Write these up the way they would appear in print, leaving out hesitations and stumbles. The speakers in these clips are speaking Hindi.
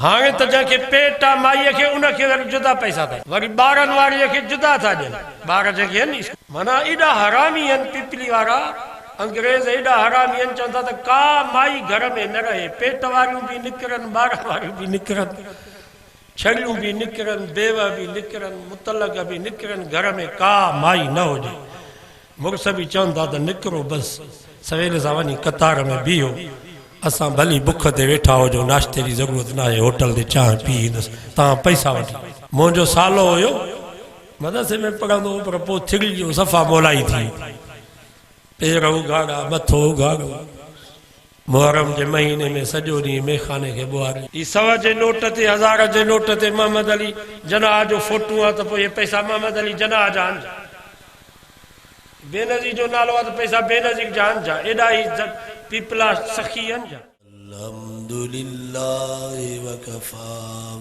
हाणे त जंहिंखे पेट आहे माईअ खे उनखे वरी जुदा पैसा था वरी ॿारनि वारीअ खे जुदा था ॾियनि ॿार जेके आहिनि माना एॾा हरामी आहिनि पिपली वारा अंग्रेज़ एॾा हरामी आहिनि चवनि था त का माई घर में न रहे पेट वारियूं बि निकिरनि ॿार वारियूं बि निकिरनि छड़ियूं बि निकिरनि बेव बि निकिरनि मुतलक बि निकिरनि घर में का माई न हुजे मुड़ुस बि चवनि था त निकिरो बसि सवेल सां वञी कतार में बीहो असां भली बुख ते वेठा हुजो नाश्ते जी ज़रूरत न आहे होटल ते चांहि पी ईंदुसि तव्हां पैसा वठी मुंहिंजो सालो हुयो मदरसे में पढ़ंदो हो पर पोइ थिड़ी जो सफ़ा मोलाई थी पेर उघाड़ा मथो उघाड़ो मुहर्रम जे महीने में सॼो ॾींहुं मेखाने खे ॿुहारे ही 100 जे नोट ते 1000 जे नोट ते मोहम्मद अली जनाह जो फोटू आहे त पोइ इहे पैसा मोहम्मद अली जनाह जा आहिनि बेनज़ीर जो नालो आहे त पैसा बेनज़ीर जा आहिनि जा एॾा ई पीपला सखी आहिनि जा अल्हम्दुलिल्लाह वकफा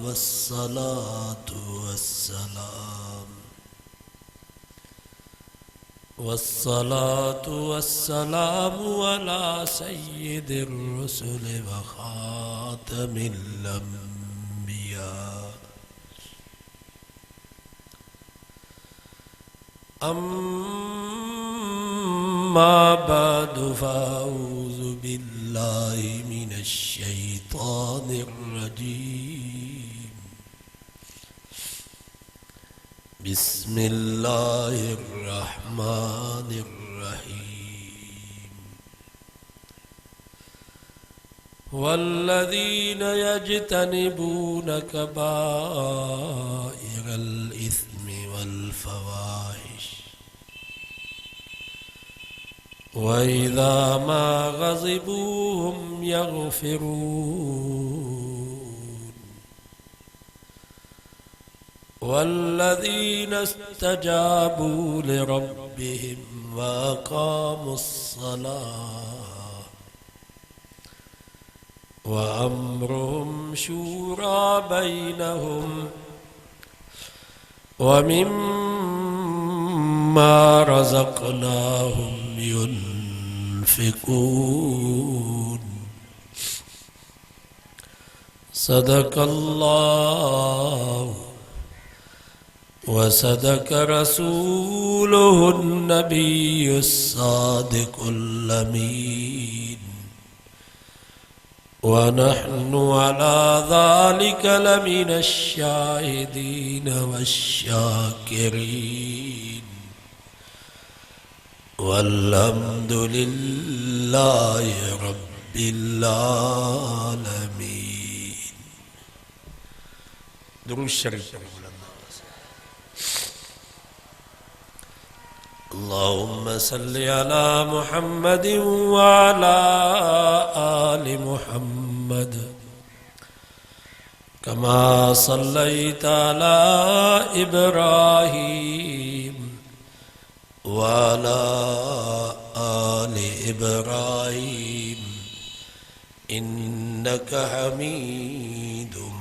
वस्सलातु वस्सलामु अला सय्यिदिर रुसुल व खातमिल अंबिया अम्मा बअदु फ़अऊज़ु बिल्लाहि मिनश शैतानिर रजीम बिस्मिल्लाहिर रहमानिर रहीम वल्लज़ीन यज्तनिबून कबाइरल इस्मि वल फ़वाहिश वइज़ा मा ग़ज़िबू हुम यग़फ़िरून वल्लज़ीन इस्तजाबू लिरब्बिहिम वअक़ामुस्सलाह वअम्रुहुम शूरा बैनहुम वमिम्मा रज़क़नाहुम युनफ़िक़ून सदक़ल्लाहु व सदक़ रसूलुहुन नबियुस सादिक़ुल अमीन व नहनु अला ज़ालिका लमिनश शाहिदीन वश्शाकिरीन वल्हम्दुलिल्लाहि रब्बिल आलमीन। दुरूद शरीफ अल्लाहुम्मा सल्लि अला मुहम्मद व अला आलि मुहम्मद कमा सल्लैता अला इब्राहीम व अला आलि इब्राहीम इन्नका हमीदुम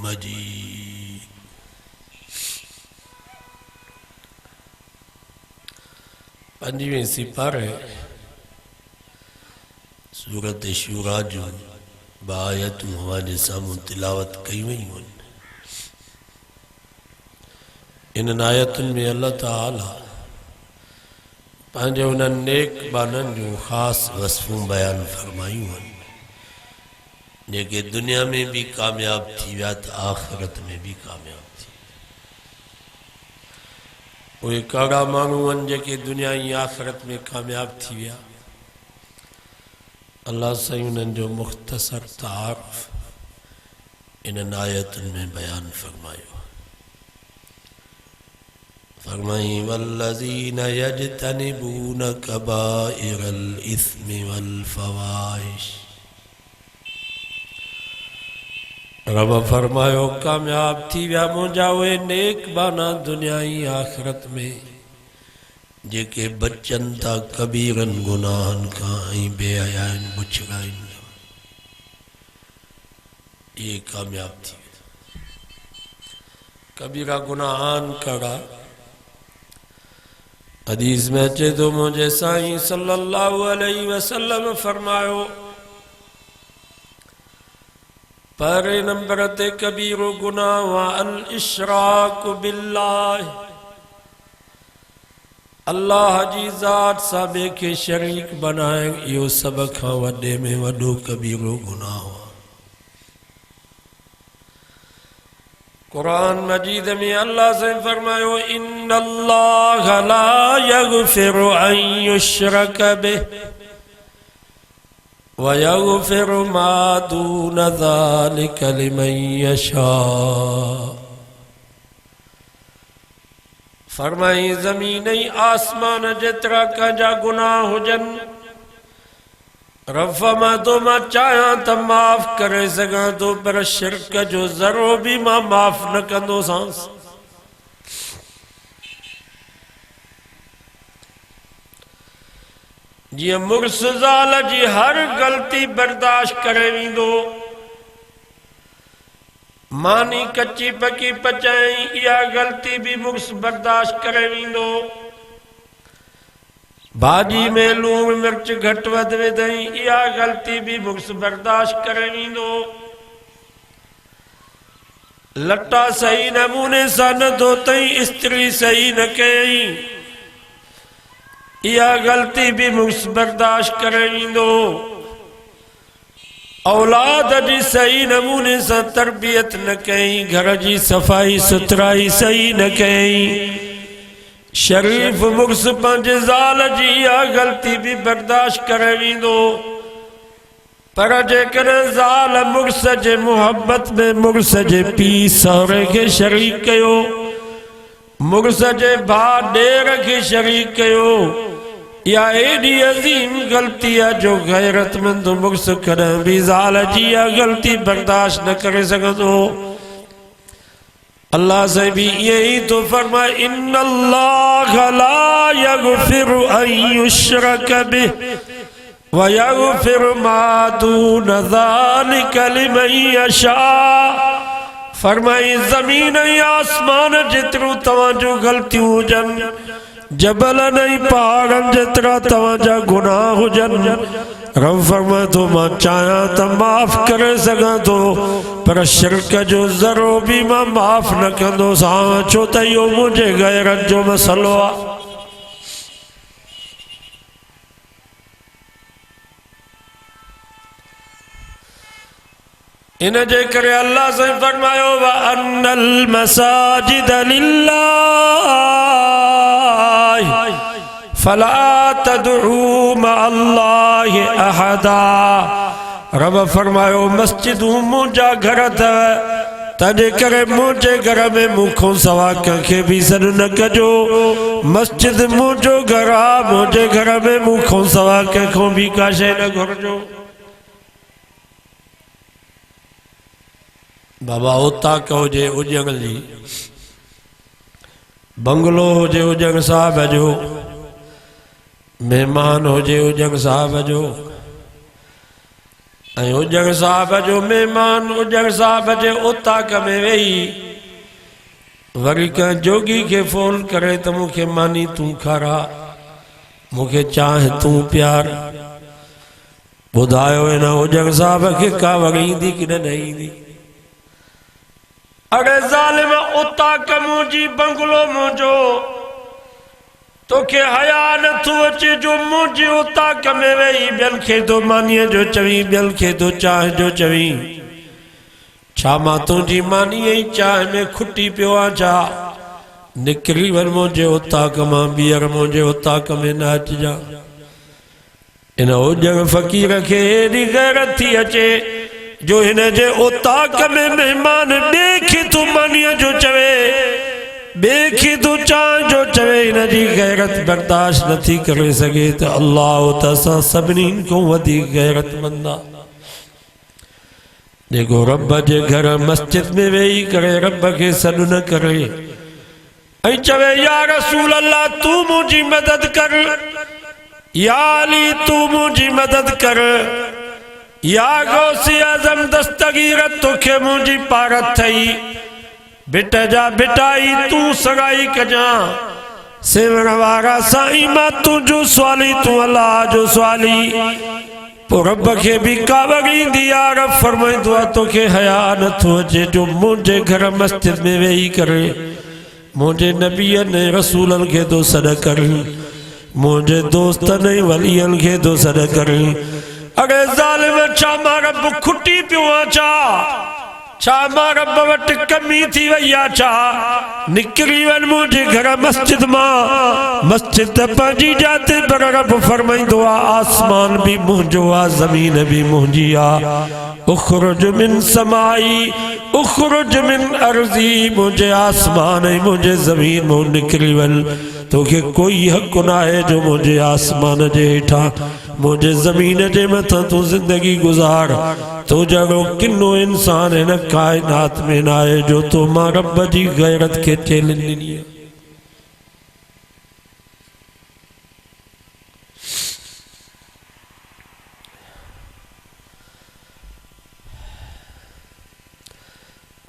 मजीद। पंजवीं सिपारे सूरत शूरा जो बायतूं हमारे साम्हूं तिलावत कई वयूं आहिनि। इन आयतुनि में अल्लाह ताला पंहिंजे उन्हनि नेक बाननि जूं ख़ासि वसफ़ूं बयान फरमायूं आहिनि जेके दुनिया में भी कामयाब थी विया त आख़िरत में भी कामयाब थी। उहे कहिड़ा माण्हू आहिनि जेके दुनिया ऐं आख़िरत में कामयाब थी विया। अल्लाह साईं उन्हनि जो मुख़्तसर तारुफ़ इन्हनि आयतुनि में बयान फरमायो। फरमाई वल्लज़ीन यज्तनिबून कबाइरल इस्मि वल फ़वाहिश। रब फरमायो कामयाब थी विया मुंहिंजा उहे नेक बाना दुनिया ऐं आख़िरत में जेके बचनि था कबीरनि गुनाहनि खां ऐं बेहयाइनि बुछड़ाइनि। ये कामयाब थी विया। कबीरा गुनाहन कड़ा हदीस में अचे तो मुझे साईं सल्लल्लाहु अलैहि वसल्लम फरमायो पहले नंबर ते कबीरो गुनाह व अल इशराक बिल्लाह, अल्लाह जी ज़ात सां ॿिए खे शरीक बनाए, इहो सभ खां वॾे में वॾो कबीरो गुनाह हुआ। कुरान मजीद में अल्लाह से फरमायो इन्नल्लाह ला यगफिरु अन युश्रक बिहि व यगफिरु मा दून ज़ालिका लिमन यशा। फरमाई ज़मीन ऐं आसमान जेतिरा कंहिंजा गुनाह हुजनि, रब फरमातो मां चाहियां त माफ़ करे सघां थो, पर शिरक जो ज़रो बि मां माफ़ न कंदोसांस। जीअं मुड़ुस ज़ाल जी हर ग़लती बर्दाश्त करे वेंदो, मानी कच्ची पकी पचाई इहा ग़लती भी मुड़ुस बर्दाश्त करे वेंदो। भाॼी में लूण मिर्च घटि वधि विधई, इहा ग़लती भी मुड़ुस बर्दाश्त करे वेंदो। लटा सही नमूने सां न धोतई, स्त्री सही न कयई, इहा ग़लती भी मुड़ुस बर्दाश्त करे वेंदो। औलाद जी सही नमूने सां तरबियत न कई, घर जी सफ़ाई सुथराई सही न कई, शरीफ मुड़ुस पंहिंजे ज़ाल जी इहा ग़लती भी बर्दाश्त करे वेंदो। पर जेकॾहिं ज़ाल मुड़ुस जे मुहबत में मुड़ुस जे पीउ सहुरे खे शरीक कयो, मुड़ुस जे भाउ ॾेर खे शरीक कयो, इहा एॾी अज़ीम ग़लती आहे जो गैरतमंद मुड़ुस कॾहिं बि ज़ाल जी इहा ग़लती बर्दाश्त न करे सघंदो। अल्लाह से भी यही तो फरमाए इन्नल्लाह ला यगफिरु अन युश्रक बिहि व यगफिरु मा दून ज़ालिका लिमन यशा। फरमाई ज़मीन ऐं आसमान जेतिरो तव्हांजो ग़लतियूं हुजनि, जबल नहीं पहाड़न जेतिरा तव्हांजा गुनाह हुजनि, रब फरमातो मां चाहियां त माफ़ करे सघां थो, पर शिरक जो ज़रो भी मां माफ़ न कंदोसां, छो त इहो मुंहिंजे गैरत जो मसलो आहे। इन जे करे अल्लाह से फरमायो व अन्नल मसाजिद लिल्लाह फला तदउ मअल्लाहि अहदा। रब फरमायो मस्जिदूं मुंहिंजा घर अथव, तॾहिं करे मुंहिंजे घर में मूंखों सवा कंहिंखे बि सॾु न कजो। मस्जिद मुंहिंजो घर आहे, मुंहिंजे घर में मूंखों सवा कंहिंखों बि का शइ न घुरिजो। बाबा ओताक हुजे उजंग जी, बंगलो हुजे उजंग साहब जो, मेहमान हुजे उजंग साहब जो, ऐं उजंग साहब जो मेहमान उजंग साहब जे ओताक में वेही वरी कंहिं जोगी खे फोन करे त मूंखे मानी तूं खारा, मूंखे चाहे तूं प्यार। ॿुधायो हिन उजंग साहब खे का वरी ईंदी कि न ईंदी? अरे ज़ालिम ओताक मुंहिंजी बंगलो मुंहिंजो, तोखे हया नथो अचे जो मुंहिंजे ओताक में वेही ॿियनि खे तो मानीअ जो चवी, ॿियनि खे तो चांहि जो चवी। छा मां तुंहिंजी मानीअ जी चांहि में खुटी पियो आहियां छा? निकिरी वञ मुंहिंजे ओताक मां, ॿीहर मुंहिंजे ओताक में न अचिजां। इन उजंग फ़क़ीर खे एॾी गैरत थी अचे जो हिन जे ओताक में मेहमान ॿिए खे तूं मानीअ जो चवे, ॿिए खे तूं चांहि जो चवे, हिन जी गैरत बर्दाश्त नथी करे सघे त अल्लाह त असां सभिनीनि खां वधीक गैरतमंद आहे। जेको रब जे घर मस्जिद में वेही करे रब खे सॾु न करे ऐं चवे या रसूल अल्लाह तूं मुंहिंजी मदद कर, या अली तूं मुंहिंजी मदद कर, या गौसी आज़म दस्तगीर तोखे मुंहिंजी पारत थई, बिट जा बिटाई तूं सगाई कजां, सेवण वारा साईं मां तुंहिंजो स्वाली, तूं अल्लाह जो स्वाली। पो रब खे भी कावड़ ईंदी आ। रब फरमाईंदो आ तोखे हया नथो अचे जो मुंहिंजे घर मस्जिद में वेही करे मुंहिंजे नबीअ ने रसूलनि खे तो सॾ कर, मुंहिंजे दोस्तनि वलियनि खे तो सॾ कर। अरे ज़ालिम छा मां रब खुटी पियो आ, छा मां रब वटि कमी थी वई आ, छा निकिरी वञ मुंहिंजे घर मस्जिद मां। मस्जिद त पंहिंजी जाते पर रब फरमाईंदो आ आसमान भी मुंहिंजो आ, ज़मीन भी मुंहिंजी आ। उखरुज मिन समाई उखरुज मिन अर्ज़ी, मुंहिंजे आसमान ऐं मुंहिंजे ज़मीन मां निकिरी वञ। तोखे कोई हक़ न आहे जो मुंहिंजे आसमान जे हेठां मुंहिंजे ज़मीन जे मथां तूं ज़िंदगी गुज़ार। तो जहिड़ो किनो इंसान हिन काइनात में न आहे जो तो मां रब जी गैरत खे चैलेंज ॾिनी आहे।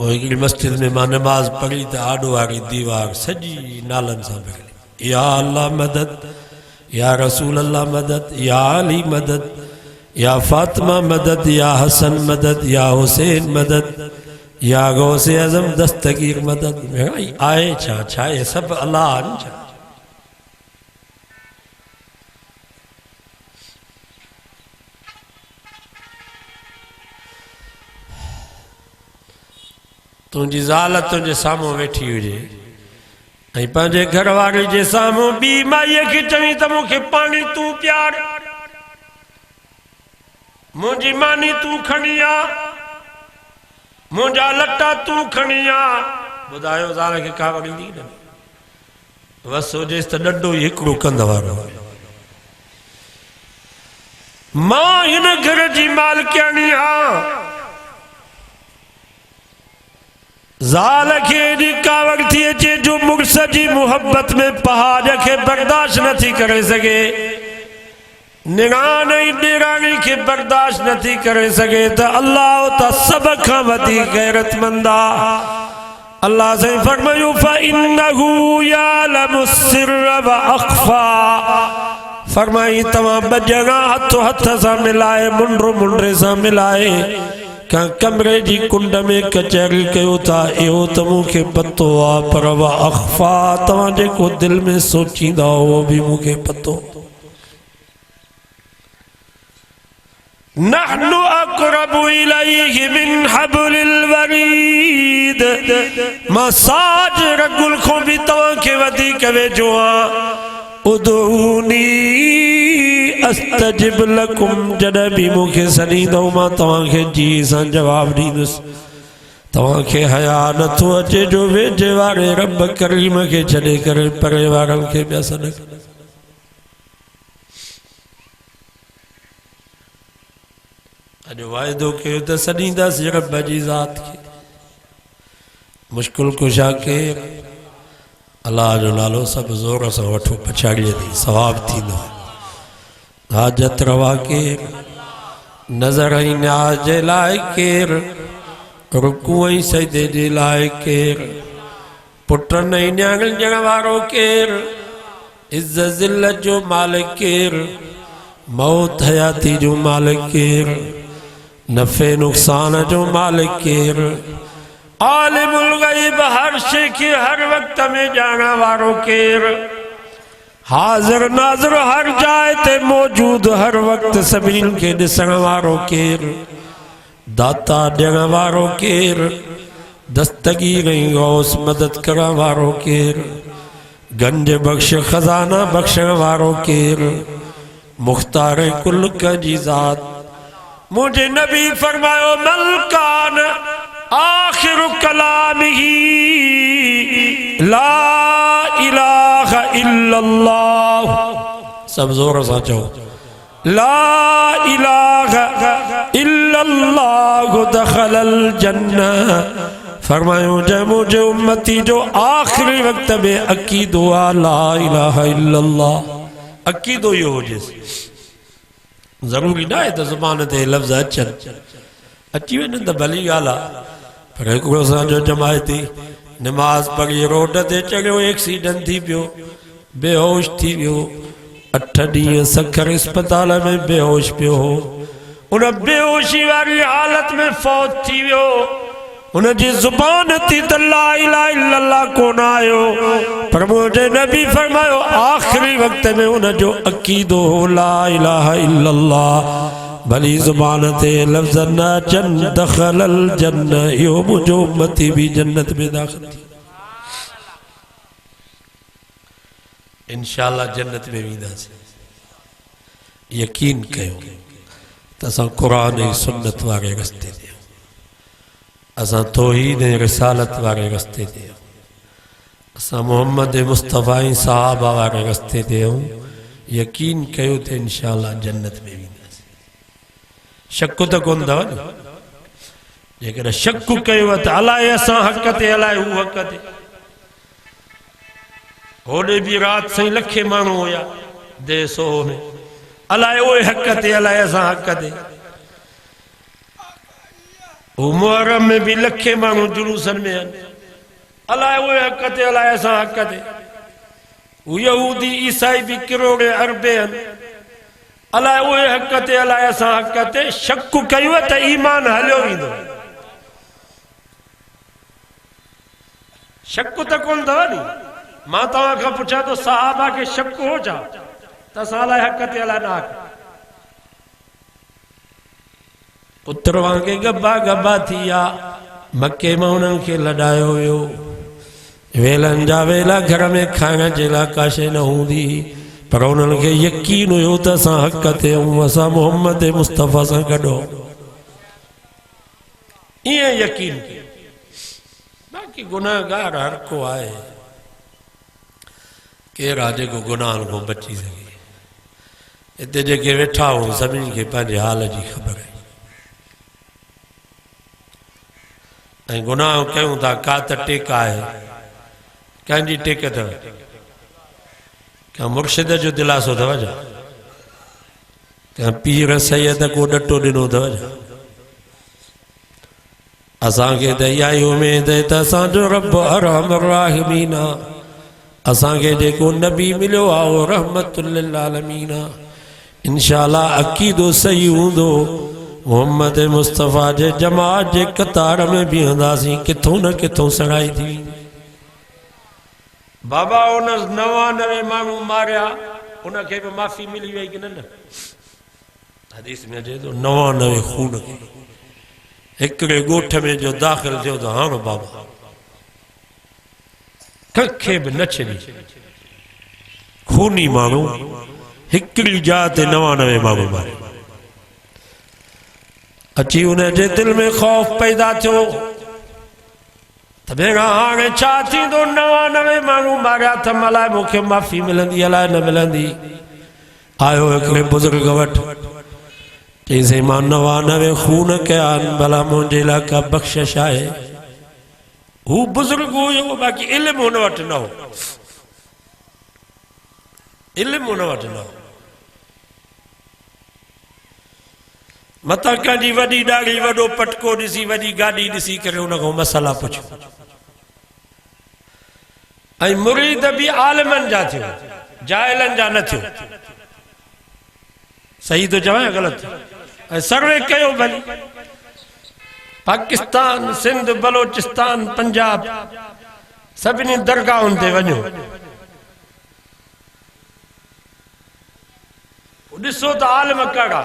हिकिड़ी मस्जिद में मां नमाज़ पढ़ी त आॾो वारी दीवार सॼी नालनि सां भरियलु, या अल्लाह मदद, या रसूल अल्लाह मदद, या अली मदद, या फातिमा मदद, या हसन मदद, या हुसैन मदद, या गौसे आज़म दस्तगीर मदद। आहे छा छा ये सभु अल्लाह आहिनि छा? तुंहिंजी ज़ाल तुंहिंजे साम्हूं वेठी हुजे ऐं पंहिंजे घर वारे जे साम्हूं ॿी माईअ खे चवी त मूंखे पाणी तूं पियार, मुंहिंजी मानी तूं खणी आ, मुंहिंजा लटा तूं खणी आ। ॿुधायो ज़ाल खे का वॻंदी न बस हुजेसि त ॾंडो ई हिकिड़ो कंध वारो। मां हिन घर जी मालिकियाणी आहियां। ज़ाल खे एॾी कावड़ थी अचे जो मुड़स जी मुहबत में पहाड़ खे बर्दाश्त नथी करे सघे, निणान ऐं ॾेराणी खे बर्दाश्त नथी करे सघे त अल्लाह त सभ खां वधीक गैरतमंद आ। अल्लाह साईं फरमायो फइन्नहु यालमु सिर्र व अख़फा, फरमाई तव्हां ॿ ॼणा हथो हथ सां मिलाए मुंड मुंडे सां मिलाए कंहिं कमरे जी कुंड में कचहरी कयो था, इहो त मूंखे पतो आहे, पर वा अख़फा तव्हां जेको दिलि में सोचींदा उहो बि मूंखे पतो। नहनु अक़रबु इलैहि मिन हब्लिल वरीद, मां साज रगुल खां बि तव्हांखे वधीक वेझो आहियां। उदऊनी अस्तजिब लकुम, जॾहिं बि मूंखे सॾींदो मां तव्हांखे जी सां जवाब ॾींदुसि। तव्हांखे हया नथो अचे जो वेझे वारे रब करीम खे छॾे करे परे वारनि खे पिया सॾ। अॼु वाइदो कयो त सॾींदासीं रब जी ज़ात खे। मुश्किल कुशा केरु? अल्लाह जो नालो सभु ज़ोर सां वठो, पछाड़ीअ ते सवाब थींदो। हाजत रवा केरु? नज़र ऐं न्याज़ जे लाइ केरु? रुकू ऐं सजदे जे लाइ केरु? पुटनि ऐं न्याणियुनि ॾियण वारो केरु? इज़्ज़त ज़िल्लत जो मालिक केरु? मौत हयाती जो मालिक केरु? नफ़े नुक़सान जो मालिक केरु? आलिमुल ग़ैब, हर शइ खे हर वक़्त में ॼाणण वारो केरु? हाज़िर नाज़िर हर जाइ ते मौजूद, हर वक़्त सभिनी खे ॾिसण वारो केरु? दाता ॾियण वारो केरु? दस्तगीर ऐं गौस मदद करण वारो केरु? गंज बख़्श खज़ाना बख़्शण वारो केरु? मुख़्तार कुल जी ज़ात। मुंहिंजे नबी फरमायो मलकान आखिर कलामिही ला इलाहा इल्लल्लाह, सब जोर सां चओ ला इलाहा इल्लल्लाह दखलल जन्नह। फरमायो जंहिं मुंहिंजे उम्मती जो आख़िरी वक़्त में अक़ीदो आहे ला इलाहा इल्लल्लाह, अक़ीदो इहो हुजेसि। ज़रूरी न आहे त ज़ुबान ते लफ़्ज़ अचनि, अची वञनि त भली ॻाल्हि आहे, पर हिकिड़ो असांजो जमायती नमाज़ पढ़ी रोड ते चढ़ियो, एक्सीडेंट थी पियो, बेहोश थी वियो, 8 ॾींहं सखर अस्पताल में बेहोश पियो हो। उन बेहोशी वारी हालत में फौत थी वियो। उनजी ज़ुबान थी त ला इलाहा इल्लल्लाह कोन आयो, पर मुंहिंजे नबी फरमायो आखिरी वक्त में उनजो अक़ीदो हो ला इलाहा इल्लल्लाह। भली ज़ुबान ते लफ़्ज़ न अचन दख़लल जन्नह, इहो मुंहिंजो उम्मती भी जन्नत में दाख़िल थी। इंशाअल्लाह जन्नत में वेंदासीं। यकीन कयो त असां क़ुरान ऐं सुन्नत वारे रस्ते ते, असां तौहीद ऐं रिसालत वारे रस्ते ते, असां मोहम्मद मुस्तफ़ा ऐं सहाबा वारे रस्ते ते आहियूं। यकीन कयो त इंशाअल्लाह जन्नत में वेंदासीं। शक त कोन अथव न। जेकॾहिं शक कयो त अलाए असां हक़ ते अलाए हू हक़ ते। होॾे बि राति साईं लखे माण्हू हुया देसो में, अलाए उहे हक़ ते अलाए असां हक़ ते। मुहर्रम में भी लखे माण्हू जुलूसन में आहिनि, अलाए उहे हक़ ते अलाए असां हक़ ते। यहूदी ईसाई भी किरोड़े अरबे आहिनि, अलाए उहे हक़ ते अलाए असां हक़ ते। शक कयो त ईमान हलियो वेंदो। शक त कोन अथव नी। मां तव्हां खां पुछां थो सहाबा खे शक हो छा त असां अलाए हक़ ते अलाए न हक़। पुत्र वांगे गब्बा गब्बा थी विया, मके में उन्हनि खे लॾायो वियो। वेलनि जा वेला घर में खाइण जे लाइ का शइ न हूंदी, पर उन्हनि खे यकीन हुयो त असां हक़ ते आहियूं, असां मोहम्मद मुस्तफ़ा सां गॾु। ईअं यकीन कयो। बाक़ी गुनाहगार हर को आहे, केरु आहे जेको गुनाहनि खां बची सघे। हिते जेके वेठा आहियूं सभिनी खे पंहिंजे हाल जी ख़बर आहे। ऐं गुनाह कयूं था का त टेक आहे, कंहिंजी टेक अथव? कंहिं मुर्शिद जो दिलासो अथव छा? कंहिं पीर सैयद को ॾटो ॾिनो अथव छा? असांखे त इहा ई उमेद आहे त असांजो रब अरहमुर राहिमीन आहे। असांखे जेको नबी मिलियो आहे उहो रहमतुल लिल आलमीन आहे। इंशाअल्लाह अक़ीदो सही हूंदो, मोहम्मद मुस्तफ़ा जे जमात जे कतार में बीहंदासीं, किथों न किथों सड़ाई थी। बाबा उन 99 माण्हू मारिया, उनखे बि माफ़ी मिली वई कि न? हदीस में अचे थो 99 खून खे हिकिड़े ॻोठ में जो दाख़िल थियो त हाणे बाबा कंहिंखे बि न छॾी। खूनी माण्हू हिकिड़ी जाइ ते 99 माण्हू मारे। अची उनजे दिल में ख़ौफ़ पैदा थियो त भेण हाणे छा थींदो? 99 माण्हू मारिया त अलाए मूंखे माफ़ी मिलंदी अलाए न मिलंदी। आयो हिकिड़े बुज़ुर्ग वटि, चईंसि मां 99 खून कया आहिनि, भला मुंहिंजे लाइ का बख़्शिश आहे? हू बुज़ुर्ग हुयो, बाक़ी इल्मु हुन वटि न हो। इल्मु हुन वटि न हो। मतां कंहिंजी वॾी ॾाढ़ी, वॾो पटको ॾिसी, वॾी गाॾी ॾिसी करे हुन खां मसाला पुछो। ऐं मुरीद बि आलिमनि जा थियो, जाइलनि जा न थियो। सही थो चवां या ग़लति? ऐं सर्वे कयो भली, पाकिस्तान, सिंध, बलोचिस्तान, पंजाब, सभिनी दरगाहुनि ते वञो, ॾिसो त आलिम कहिड़ा।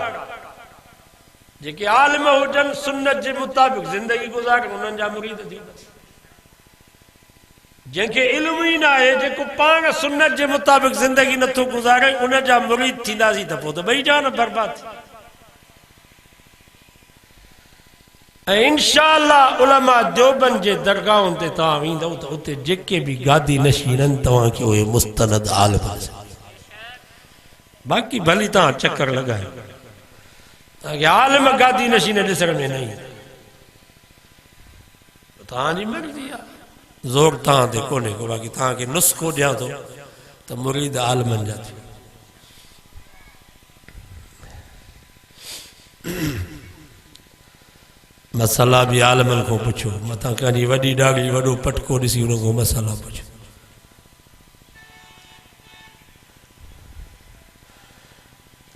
जेके आलिम हुजनि सुन्नत जे मुताबिक़ ज़िंदगी गुज़ारे, उन्हनि जा मुरीद थींदा। जंहिंखे इल्मु ई न आहे, जेको पाण सुन्नत जे मुताबिक़ ज़िंदगी नथो गुज़ारे, उन जा मुरीद थींदासीं त पोइ त ॿई जान बर्बाद। ऐं इंशाअल्लाह उलमा देवबंद जे दरगाहुनि ते तव्हां वेंदव त उते जेके बि गादी नशीन आहिनि तव्हांखे उहे मुस्तनद आलिम। बाक़ी भली तव्हां चकर लॻायो, तव्हांखे आलिम गादी नशीन ॾिसण में न ईंदा। तव्हांजी मर्ज़ी आहे, ज़ोर तव्हां ते कोन्हे को। बाक़ी तव्हांखे नुस्ख़ो ॾियां थो त मुरीद आलिमनि जा थियो। मसाला भी आलमन को पुछो, मत कंहिंजी वॾी ॾाढ़ी वॾो पटको ॾिसी हुन खां मसाला पुछो।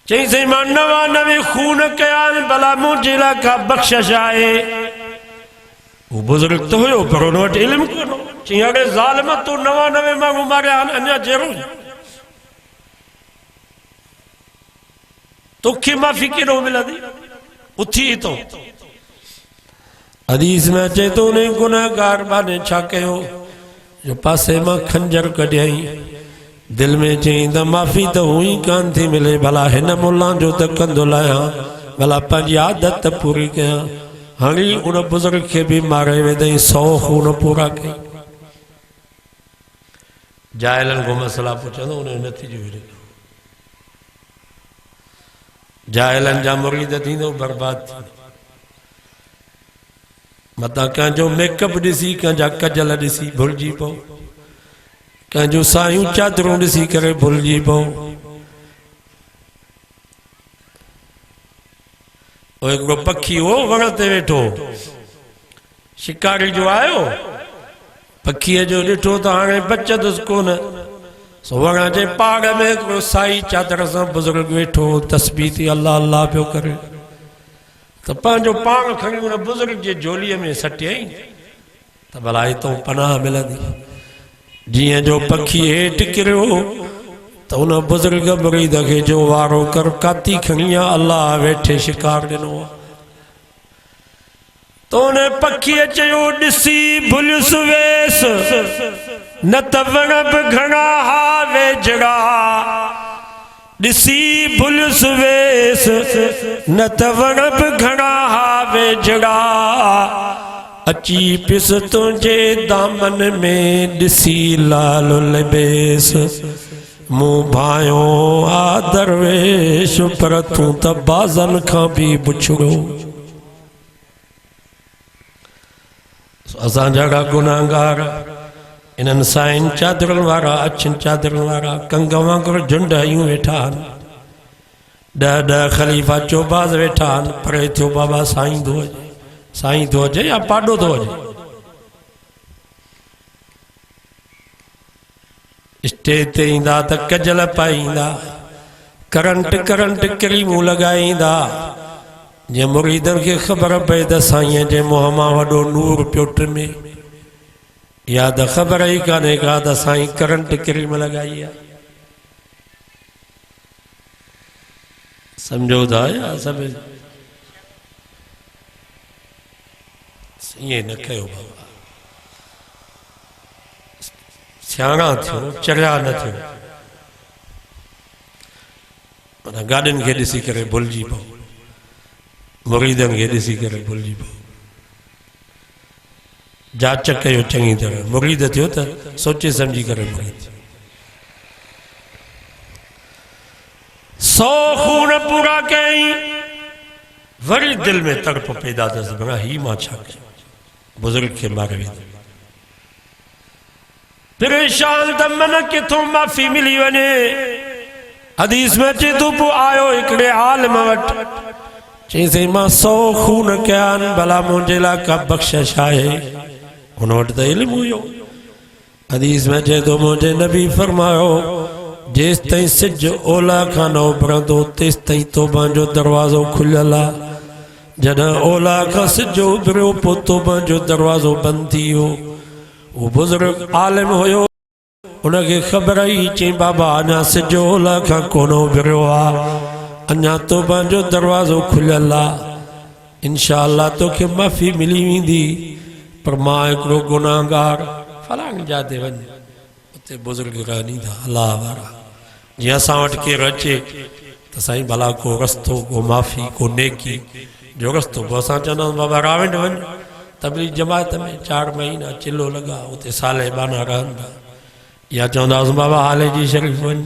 चई सही मां 99 खून कया भला मुंहिंजे लाइ का बख़्शिश आहे। वो बुजुर्ग तो हुयो पर उन वटि इल्मु कोन। चई अड़े ज़ालिम तूं 99 माण्हू मारिया आहिनि अञा जहिड़ो तोखे माफ़ी केॾो मिलंदी उथी तो। हदीस में अचे तो उन गुनाहगार बाने छा कयो जो पासे मां खंजर कढियई दिल में चई त माफ़ी त हुई कान थी मिले भला हिन मुल्ला जो त कंदो लाहियां भला पंहिंजी आदत पूरी कयां। हाणे उन बुज़ुर्ग खे बि मारे वेंदई 100 खून पूरा कई। जाइलनि को मसला पुछंदो उन नतीजो लिखो। जाइलनि जा मुरीद थींदो बर्बाद थींदो। मतां कंहिंजो मेकअप ॾिसी कंहिंजा कजल ॾिसी भुलिजी पओ कंहिंजो सायूं चादरूं ॾिसी करे भुलिजी पओ। हिकिड़ो पखी हो वण ते वेठो शिकारी जो आयो पखीअ जो ॾिठो त हाणे बचंदुसि कोन सो वण जे पाड़ में हिकिड़ो साई चादर सां बुज़ुर्ग वेठो तस्बीह थी अल्लाह अल्लाह पियो करे त पंहिंजो पाण खणी उन बुज़ुर्ग जे झोलीअ में सटियई त भला हितां पनाह मिलंदी। जीअं जो पखी हेठि किरियो त उन बुज़ुर्ग मुरीद खे जो वारो कर काती खणी आ अल्लाह वेठे शिकार ॾिनो त उन पखीअ चयो ॾिसी भुलियुस वेस न त वण बि घणा हा वेझड़ा ॾिसी भुलियुस वेस न त वण बि घणा हा वेझड़ा अची पिस तुंहिंजे दामन में ॾिसी लाल लबेस मूं भायो आ दरवेश पर तूं त बाज़न खां बि बुछड़ो। असां जहिड़ा गुनाहगार इन्हनि साइन चादरनि वारा अछनि चादरनि वारा कंग वांगुरु झुंड आहियूं वेठा आहिनि। 10 ख़लीफ़ा चौबाज़ वेठा आहिनि परे थियो बाबा साईं थो अचे या पाॾो थो अचे। स्टेज ते ईंदा त कजल पाईंदा करंट क्रीमूं लॻाईंदा जीअं मुरीदनि खे ख़बर पए त साईं जे मुंहं मां वॾो नूर पियो टिमे या त ख़बर ई कान्हे का त साईं करंट क्रीम लॻाई आहे। सम्झो था या सभु ईअं न कयो बाबा सियाणा थियो चरिया न थियो माना गाॾियुनि खे ॾिसी करे भुलिजी पओ मुरीदनि खे ॾिसी करे भुलिजी पओ। जांच कयो चङी तरह मुरीद थियो त सोचे सम्झी करे मुरीद 100 खून पूरा कई वरी दिल में तड़प पैदा थियसि भला ही मां छा कयां बुज़ुर्ग खे मारे वेंदो परेशान त मन किथों माफ़ी मिली वञे। हदीस में अचे थो पोइ आयो हिकिड़े आलिम वटि चईं मां 100 खून कया आहिनि भला मुंहिंजे लाइ का बख़्शिश आहे। हुन वटि त इल्मु हुयो। हदीस में अचे थो मुंहिंजे नबी फरमायो जेसि ताईं सिज ओला खां न उभरंदो तेसि ताईं तौबा जो दरवाज़ो खुलियल आहे। जॾहिं ओला खां सिज उभरियो पोइ तौबा जो दरवाज़ो बंदि थी वियो। वो बुज़ुर्ग आलिम हुयो उनखे ख़बर ई चई बाबा अञा सिज ओला खां कोन उभरियो आहे अञा तौबा जो दरवाज़ो खुलियल आहे इंशाअल्लाह तोखे माफ़ी मिली वेंदी पर मां हिकिड़ो गुनाहगार फलाणी जाते वञ उते बुज़ुर्ग रहंदा अलाह वारा जीअं असां वटि केरु अचे त साईं भला को रस्तो को माफ़ी को नेकी जो रस्तो पोइ असां चवंदा बाबा राविंड वञ तबलीग जमात में 4 महीना चिल्लो लॻा उते साले बाना रहंदा या चवंदासीं बाबा हाले जी शरीफ़ वञ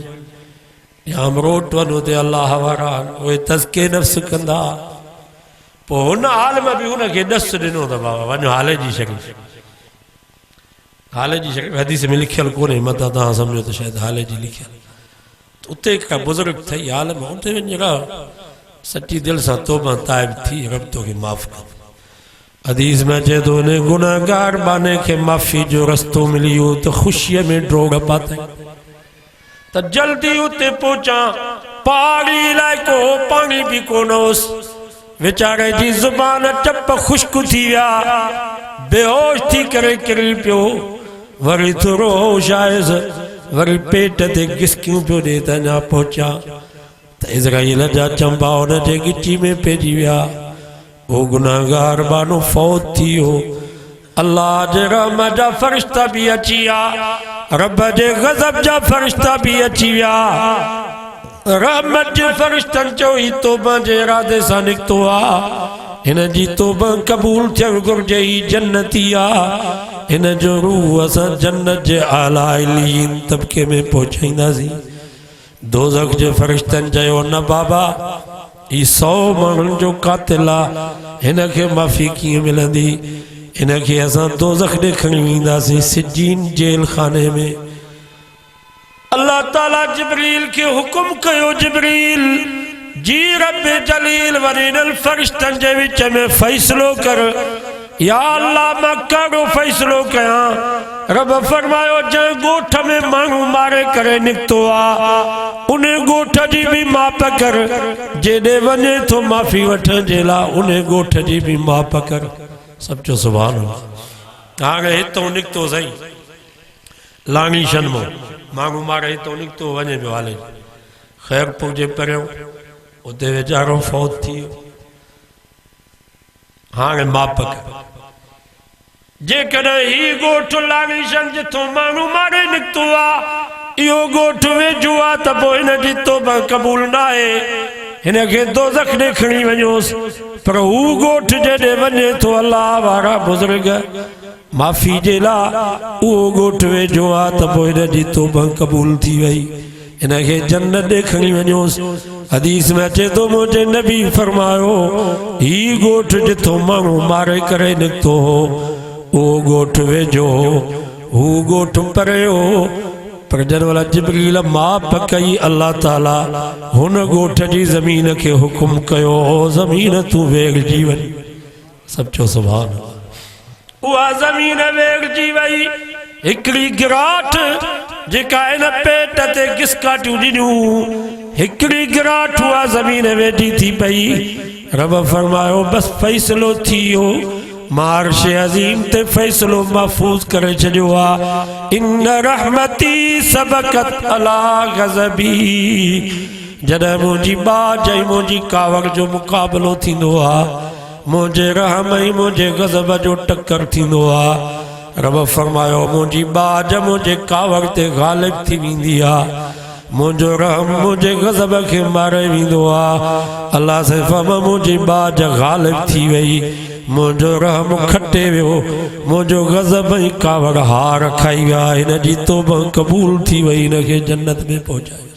या अमरोट वञ उते अलाह वारा उहे तज़के नफ़्स कंदा पोइ हुन हाल में बि हुनखे ॾस ॾिनो त बाबा वञो हाले जी शरीफ़ हदीस में लिखियल कोन्हे मथां तव्हां सम्झो त शायदि हाले जी लिखियल उते हिकु बुज़ुर्ग ठही हाल में उते वञी रह सची दिलि सां तौबा ताइब थी रब तोखे माफ़ कर। हदीस में अचे थो उन गुनाहगार बाने खे माफ़ी जो रस्तो मिली वियो त ख़ुशीअ में ड्रोड़ पातई त जल्दी उते पहुचां पहाड़ी इलाइको पानी भी कोन होस वेचारे जी ज़ुबान टप खुश्क थी विया बेहोश थी करे किरी पियो वरी थोरो होश आयुसि वरी पेट ते गिसकियूं पियो ॾे त अञा पहुचा त इज़राइल जा चंबा हुन जे गिची में पइजी विया वो गुनाहगार बानो फौत थी वियो अल्लाह जे रहमत जा फरिश्ता भी अची विया रब जे गज़ब जा फरिश्ता भी अची विया रहमत जे फरिश्तनि चयो ही तौबा जे इरादे सां निकितो आहे हिन जी तौबा क़बूल थियणु घुरिजे ही जन्नती आहे हिन जो रूह असां जन्नत जे आला इलीन तबके में पहुचाईंदासीं दोज़ख जे फरिश्तनि चयो न बाबा ही 100 माण्हुनि जो कातिल आहे हिन खे माफ़ी कीअं मिलंदी हिन खे असां दोज़ख ॾे खणी वेंदासीं सिजीन जेल खाने में अल्लाह ताला जिब्रील के हुक्म कयो जिब्रील जी रब जलील वरीनल फरिश्तन जे विच में फैसलो कर या अल्लाह मैं कहिड़ो फैसलो कयां रब फरमायो जंहिं ॻोठ में माण्हू मारे करे निकितो आहे उन ॻोठ जी भी माप कर जेॾे वञे थो माफ़ी वठण जे लाइ उन ॻोठ जी भी माप कर सब चो सुभान अल्लाह हाणे हितों निकितो सही लाणी शनमो माण्हू मारे हितों निकितो वञे पियो हाले ख़ैरपुर जे पहिरियों उते वीचारो फौत थी वियो हाणे माप कर जेकॾहिं ही ॻोठ लाणीशन जिथों माण्हू मारे निकितो आहे इहो ॻोठ वेझो आहे त पोइ हिन जी तौबा क़बूल न आहे हिन खे दोज़ख ॾे खणी वञोसि पर हू ॻोठ जेॾे वञे थो अल्लाह वारा बुज़ुर्ग माफ़ी जे लाइ उहो ॻोठ वेझो आहे त पोइ हिन जी तौबा क़बूल थी वई हिन खे जन्नत ॾे खणी वञोसि हदीस में अचे थो मुंहिंजे नबी फरमायो ही ॻोठ जिथों माण्हू मारे करे निकितो हो उहो ॻोठ वेझो हू ॻोठ परे हो पर जन वाला जिब्रील माप कई अल्लाह ताला हुन ॻोठ जी ज़मीन खे हुकुम कयो ज़मीन तूं वेगजी वञ सब चो सुभान उहा ज़मीन वेगजी वई हिकिड़ी गिराट जेका इन पेट ते गिसकाटियूं ॾिनियूं हिकिड़ी गिराट उहा ज़मीन वेठी थी पई रब फरमायो बस फैसलो थी वियो मार्श अज़ीम ते फैसलो महफूज करे छॾियो आहे इन रहमती सबक़त अला गज़बी जॾहिं मुंहिंजी बाज ऐं मुंहिंजी कावड़ जो मुक़ाबिलो थींदो आहे मुंहिंजे रहम ऐं मुंहिंजे गज़ब जो टक्कर थींदो आहे रब फरमायो मुंहिंजी बाज मुंहिंजे कावड़ ते ग़ालिब थी वेंदी आहे मुंहिंजो रहम मुंहिंजे गज़ब खे मारे वेंदो आहे अल्लाह से फम मुंहिंजी बाज ग़ालिब थी वई मुंहिंजो रहम खटे वियो मुंहिंजो गज़ब ऐं कावड़ हार खाई विया हिन जी तौबा क़बूल थी वई हिन खे जन्नत में पहुचायो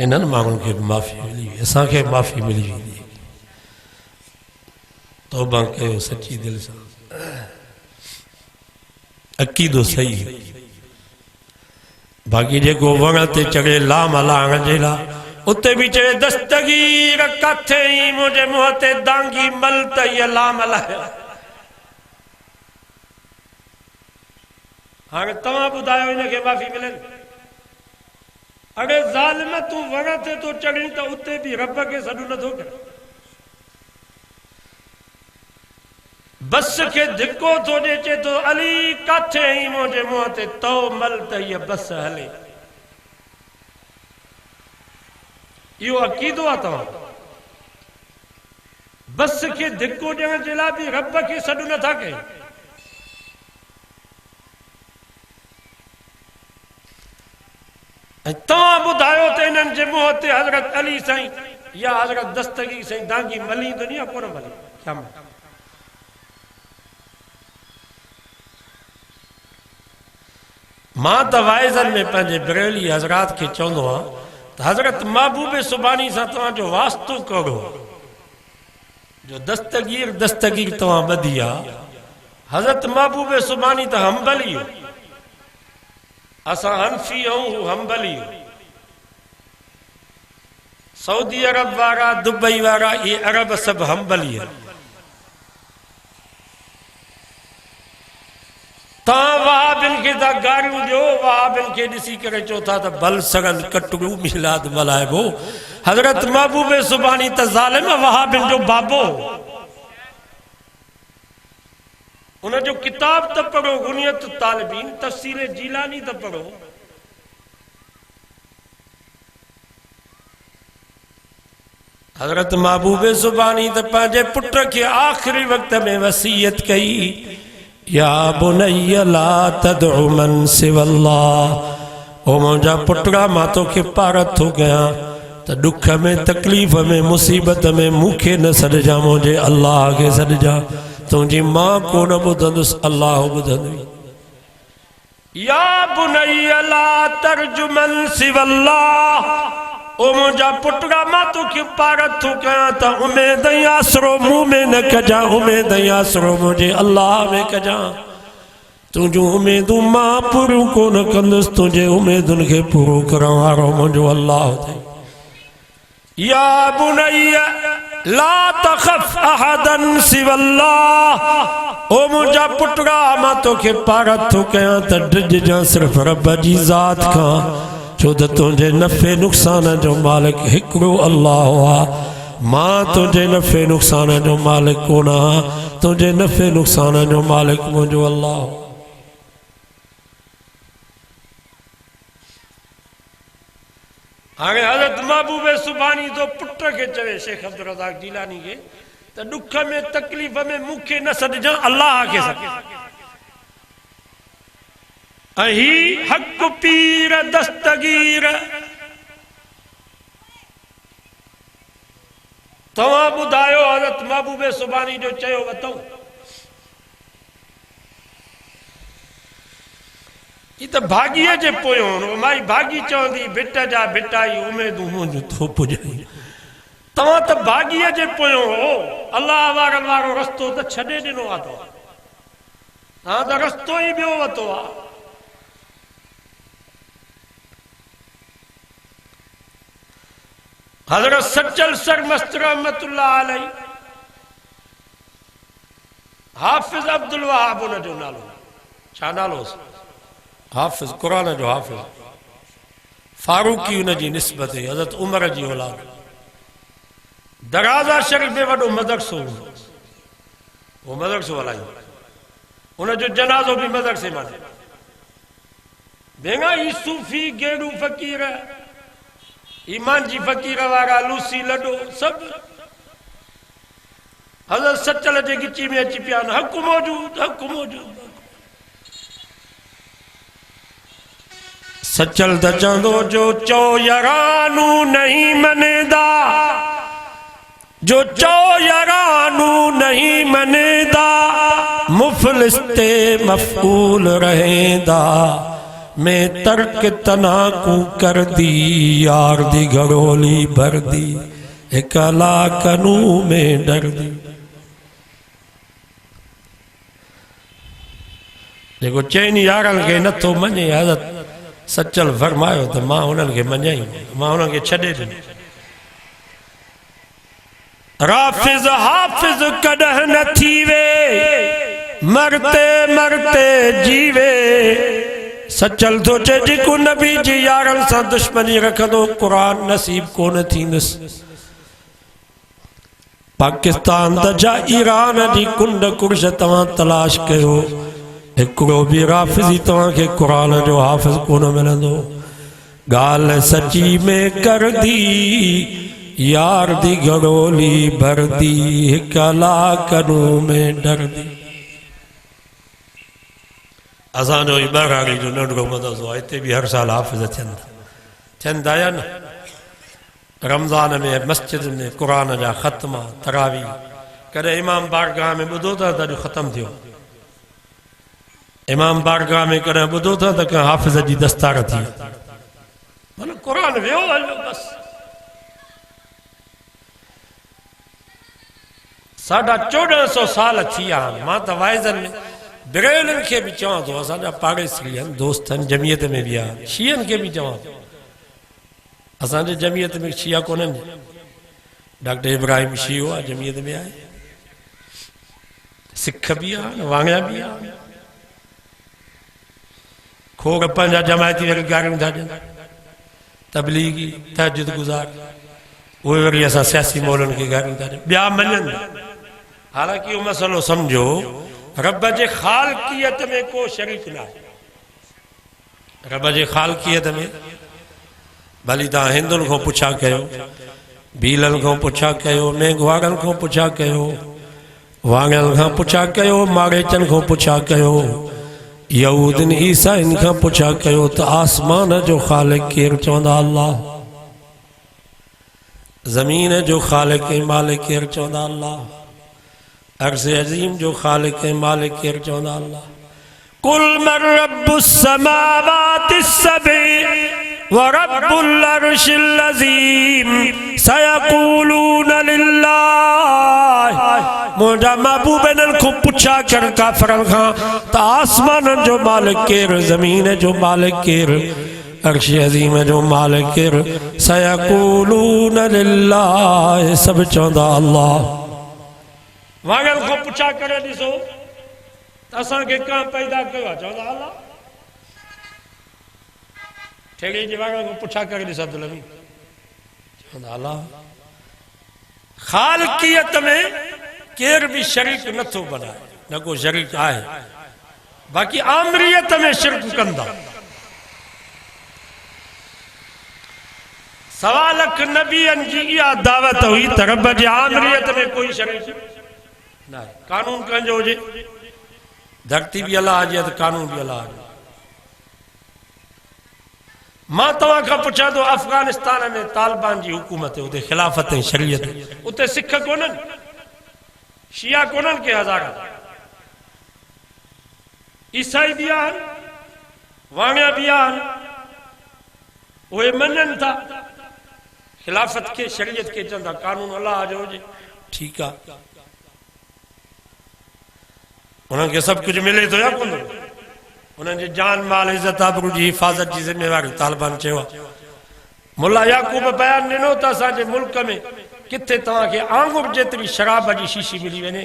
इन्हनि माण्हुनि खे माफ़ी मिली हुई असांखे माफ़ी मिली वेंदी तौबा कयो सची दिलि सां अक़ीदो सही बाक़ी जेको वण ते चढ़े लाम लाहण जे लाइ उते भी चए दस्तगीर किथे ई मुंहिंजे मुंहं ते दांगी मल त इहा लाम लाहियो हाणे तव्हां ॿुधायो हिनखे माफ़ी मिले अरे ज़ालिम तूं वण ते तो चढ़ी त उते भी रब खे सॾु नथो करे बस के धिको थो ॾे चए थो अली किथे ई मुंहिंजे मुंहं ते तो मल त इहा बस हले इहो अक़ीदो आहे तव्हां बस के धिको ॾियण जे लाइ बि रब खे सॾु नथा कयो ऐं तव्हां ॿुधायो त हिननि जे मुंहं ते हज़रत अली साईं या हज़रत दस्तगीर साईं दांगी मली दुनिया कोन मली क्या मां त वाइज़नि में पंहिंजे बरेली हज़रात खे चवंदो आहियां त हज़रत महबूब सुबानी सां तव्हांजो वास्तो कहिड़ो जो दस्तगीर दस्तगीर तव्हां ॿधी आहे हज़रत महबूब सुबानी त हंबली असां हनफी ऐं हू हंबली सऊदी अरब वारा दुबई वारा ये अरब सब हंबली तव्हां वहाबिन खे था गारियूं ॾियो, वहाबिन खे ॾिसी करे चओ था त बल सगन कटरू मिलाद मल्हाइबो। हज़रत महबूब सुभानी त ज़ालिम वहाबिन जो बाबो। उनजो किताब त पढ़ो, गुनियत तालिबीन, तफसीर जीलानी त पढ़ो। हज़रत महबूब सुभानी त पंहिंजे पुट खे आख़िरी वक़्त में वसीयत कई, या बुनैया ला तदउ मन सिवल्लाह, ओ मुंहिंजा पुटड़ा मां तोखे पारत थो कयां त दुख में तकलीफ़ में मुसीबत में मूंखे न सॾिजां, मुंहिंजे अल्लाह खे सॾिजां। तुंहिंजी मां कोन ॿुधंदुसि, अल्लाह ॿुधंदुई। या बुनैया ला तर्जु मन सिवल्लाह, ओ मुंहिंजा पुटड़ा मां तोखे पारत थो कयां त उमेद आसरो मूं में न कजां, उमेद आसरो मुंहिंजे अल्लाह में कजां। तुंहिंजूं उमेदूं मां पूरियूं कोन कंदुसि, तुंहिंजे उमेदुनि खे पूरो करण वारो मुंहिंजो अल्लाह अथई। या बुनैया ला तख़फ अहदन सिवल्लाह, ओ मुंहिंजा पुटड़ा मां तोखे पारत थो कयां त डिॼजां सिर्फ़ रब जी ज़ात खां, छो त तुंहिंजे नफ़े नुक़सान जो मालिक हिकिड़ो अल्लाह आहे। मां तुंहिंजे नफ़े नुक़सान जो मालिक कोन आहियां, तुंहिंजे नफ़े नुक़सान जो मालिक मुंहिंजो अल्लाह। हाणे हज़रत महबूब सुभानी तो पुट खे चवे शेख अब्दुल रज़ाक जीलानी खे त दुख में तकलीफ़ में मूंखे न सॾिजां, अल्लाह खे सॾ। ही हक़ पीर दस्तगीर, तव्हां ॿुधायो हज़रत महबूब सुभानी जो चयो वतो। ही त भाॻीअ जे पोयों माई भाॻी चवंदी भिट जा भिटाई उमेदूं मुंहिंजूं थो पुॼाई। तव्हां त भाॻीअ जे पोयों हो, अल्लाह वारनि वारो रस्तो त छॾे ॾिनो आहे। तव्हां त रस्तो ई ॿियो वरितो आहे। हज़रत सचल सरमस्त रहमतुल्लाह अलैह, हाफ़िज़ अब्दुल वहाब उनजो नालो। छा नालो? हाफ़िज़, क़ुरान जो हाफ़िज़। फारूकी उनजी निस्बत है, हज़रत उमर जी औलाद। दराज़ा शरीफ़ में वॾो मदरसो हूंदो, वो मदरसो हलाई, उनजो जनाज़ो भी मदरसे में। भेंगा ही सूफ़ी गेड़ू फ़कीर, ईमान जी फ़कीर वारा, लूसी लडो सब हज़रत सचल जे गिची में अची पिया। हक़ मौजूद, हक़ मौजूद। सचल त चवंदो जो चो यारानू नहीं मनेदा, जो चो यारानू नहीं मनेदा, मुफलिस ते मफूल रहेंदा। मैं तर्क तना को कर दी, यार दी घड़ोली भर दी, एकला कनू में डर दी। जेको चइनि यारनि खे नथो मञे, हज़रत सचल फरमायो त मां उन्हनि खे मञाई, मां उन्हनि खे छॾे ॾिनो। राफ़िज़ हाफ़िज़ कॾहिं न थीवे, मरते मरते जीवे। सचल थो चए जेको नबी जी यारनि सां दुश्मनी रखंदो, क़ुरान नसीब कोन थींदुसि। पाकिस्तान त जा ईरान जी कुंड कुर्श तव्हां तलाश कयो, हिकिड़ो बि राफ़िज़ी तव्हांखे क़ुरान जो हाफ़िज़ कोन मिलंदो। ॻाल्हि सची में कर दी, यार दी घड़ोली भर दी, हिकला कनू में डर दी। असांजो ही बरहाड़ी जो नंढड़ो मदरसो आहे, हिते बि हर साल हाफ़िज़ थियनि था या न। रमज़ान में मस्जिद में क़ुरान जा ख़त्मा, तरावी। कॾहिं इमाम बारगाह में ॿुधो था त अॼु ख़त्म थियो? इमाम बारगाह में कॾहिं ॿुधो था त कंहिं हाफ़िज़ जी दस्तार थी? माना क़ुरान वियो हलियो बस। 1450 साल थी विया आहिनि। मां त वाइज़नि में बिरेलनि खे बि चवां थो, असांजा पाड़ेसी आहिनि, दोस्त आहिनि, जमियत में बि आहिनि, शीयनि खे बि चवां थो। असांजे जमियत में शिया कोन्हनि, डॉक्टर इब्राहिम शियो आहे, जमियत में आहे। सिख भी आहिनि, वांगड़ा भी आहिनि। खोग पंहिंजा जमायती वरी गारियूं था ॾियनि, तबलीगी तहजुद गुज़ार, उहे वरी असां सियासी मौलनि खे गारियूं था ॾियूं, ॿिया मञनि। हालांकि इहो मसइलो सम्झो, रब जे ख़ालकियत में को शरीक न आहे। रब जे ख़ालकियत में भली तव्हां हिंदुनि खां पुछा कयो, भीलनि खां पुछा कयो, मेघवारनि खां पुछा कयो, वाङनि खां पुछा कयो, मारेचनि खां पुछा कयो, यहूदनि ईसाइनि खां पुछा कयो त आसमान जो ख़ालिक केरु, चवंदा अल्लाह। ज़मीन जो ख़ालिक ऐं मालिक केरु, चवंदा अल्लाह। अर्ज़ अज़ीम जो ख़ालिक ऐं मालिक केरु, चवंदा अल्लाह। कुल मन रब्बुस समावाति सब'i व रब्बुल अर्शिल अज़ीम सयक़ूलून लिल्लाह। मुंहिंजा महबूबनि खां पुछा कर काफ़िरनि खां त आसमाननि जो मालिक केरु, ज़मीन जो मालिक केरु, अर्श अज़ीम जो मालिक केरु, सयक़ूलून लिल्लाह, सभु चवंदा अल्लाह। वाङनि खां पुछा करे ॾिसो त असांखे कां पैदा कयो आहे, चवंदा अल्लाह। ठेके जे वाङनि खां पुछा करे ॾिस अब्दुल हमीद, चवंदा अल्लाह। ख़ालकियत में केर भी शरीक नथो बनाए, न को शरीक आहे, बाक़ी आमरियत में शिरक कंदा। 1.25 लाख नबियनि जी इहा दावत हुई त रब जे आमरियत में कोई शरीक न आहे। कानून कंहिंजो हुजे, धरती भी अल्लाह जी, कानून भी अल्लाह जो। मां तव्हां खां पुछां थो, अफगानिस्तान में तालिबान जी हुकूमत, उते खिलाफत ऐं शरीयत, उते सिख कोन्हनि, शिया कोन्हनि के हज़ार, ईसाई भी आहिनि, वाणिया भी आहिनि, उहे मञनि था खिलाफत के, शरीयत के, चवंदा कानून अल्लाह जो हुजे, ठीकु आहे। उन्हनि खे सभु कुझु मिले थो या कोन? उन्हनि जी जान माल इज़त आबरू जी हिफ़ाज़त जी ज़िम्मेवारी तालिबान चयो आहे। मुल्ला याकूब बयान ॾिनो त असांजे मुल्क में किथे तव्हांखे आंगुर जेतिरी शराब जी शीशी मिली वञे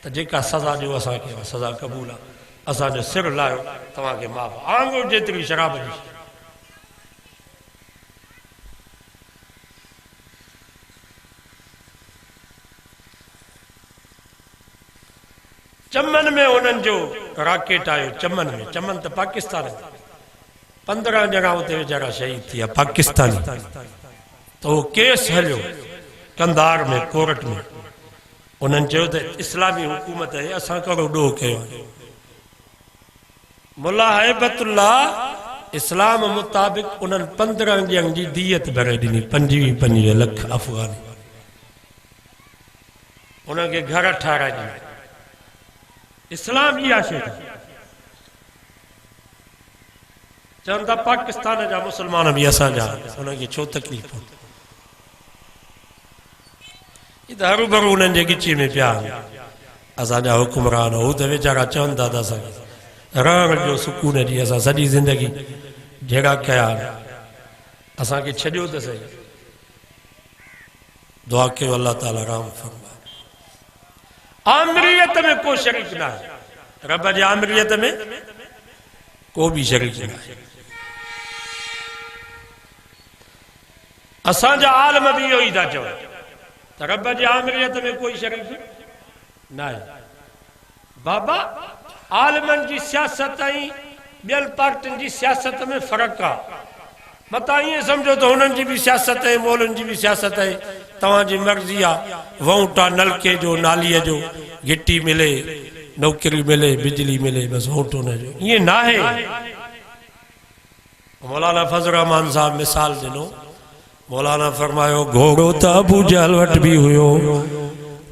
त जेका सज़ा ॾियो असांखे सज़ा क़बूल आहे, असांजो सिर लाहियो, तव्हांखे माफ़, आंगुर जेतिरी शराब जी। चमन में उन्हनि जो रॉकेट आयो, चमन में, चमन त पाकिस्तान, 15 ॼणा उते वीचारा शहीद थी विया पाकिस्तानी। त उहो केस हलियो कंधार में, कोर्ट में। उन्हनि चयो त इस्लामी हुकूमत आहे, असां कहिड़ो ॾोह कयो। मुल्ला हैबतुल्ला इस्लाम मुताबिक़ उन्हनि 15 ॼणनि जी दियत भरे ॾिनी, 25 लख अफ़गानी। उन्हनि खे घर ठाराए ॾिना। इस्लाम इहा शइ, चवनि था पाकिस्तान जा मुस्लमान भी असांजा, उन्हनि खे छो तकलीफ़? हीअ त हरूभरू उन्हनि जे गिची में पिया असांजा हुकुमरान। हू त वीचारा चवनि था त असांखे रहण जो सुकून ॾी, असां सॼी ज़िंदगी जहिड़ा कया, असांखे छॾियो त सही। दुआ कयो अल्लाह ताला राम फरमाए। आमरियत में को शरीक न आहे, रब जे आमरियत में को भी शरीक न आहे। असांजा आलम भी इहो ई था चवनि त रब जे आमरियत में कोई शरीक न आहे। बाबा आलमनि जी सियासत ऐं ॿियनि पार्टियुनि जी सियासत में फ़र्क़ु आहे। मतां ईअं सम्झो त हुननि जी भी सियासत आहे, मौलनि जी भी सियासत आहे, तव्हांजी मर्ज़ी आहे। वोटा नलके जो, नालीअ जो, गिटी मिले, नौकरी मिले, बिजली मिले, बसि वोट हुनजो, ईअं न आहे। मौलाना फज़ल रहमान साहब मिसाल ॾिनो। मौलाना फरमायो, घोड़ो त अबू जहल वटि बि हुयो,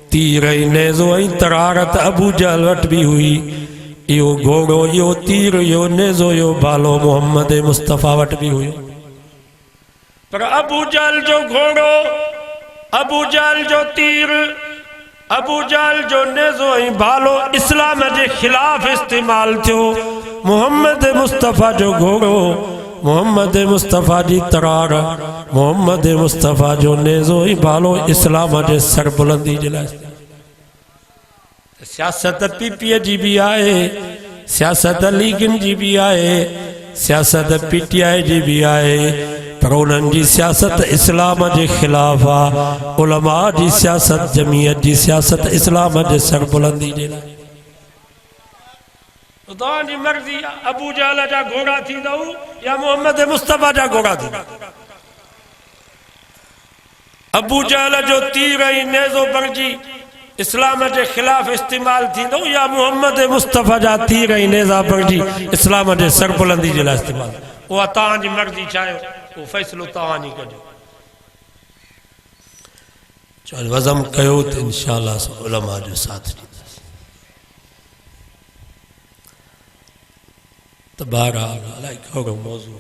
तीर ऐं नेज़ो ऐं तरार त अबू जहल वटि बि हुई। इहो घोड़ो, इहो तीर, इहो नेज़ो, इहो भालो मोहम्मद मुस्तफ़ा वटि बि हुयो। पर अबू जहल जो घोड़ो, अबू जहल जो तीर, अबू जहल जो नेज़ो ऐं भालो इस्लाम जे ख़िलाफ़ इस्तेमाल थियो। मोहम्मद मुस्तफ़ा जो घोड़ो, मोहम्मद मुस्तफ़ा जी तरार, मोहम्मद मुस्तफ़ा जो नेज़ो ऐं भालो इस्लाम जे सरबुलंदी जे लाइ। सियासत पीपीअ जी भी आहे, सियासत लीगनि जी भी आहे, सियासत PTI जी भी आहे, पर उन्हनि जी सियासत इस्लाम जे ख़िलाफ़ आहे। उलमा जी सियासत, जमीयत जी सियासत इस्लाम जे सरबुलंदी जे लाइ। तव्हांजी मर्ज़ी अबू जहल जा घोड़ा थींदव या मोहम्मद मुस्तफ़ा जा घोड़ा थींदव। अबू जहल जो तीर ऐं नेज़ो बणिजी इस्लाम जे ख़िलाफ़ इस्तेमाल थींदो या मोहम्मद मुस्तफ़ा जा तीर ऐं नेज़ा बणिजी इस्लाम जे सरबुलंदी जे लाइ इस्तेमाल। उहा तव्हांजी मर्ज़ी छा आहे, उहो फ़ैसिलो तव्हां ई कजो। चओ वज़म कयो त इंशाअल्लाह उलमा जो साथ ॾींदासीं। त बहरहाल अलाए कहिड़ो मौज़ू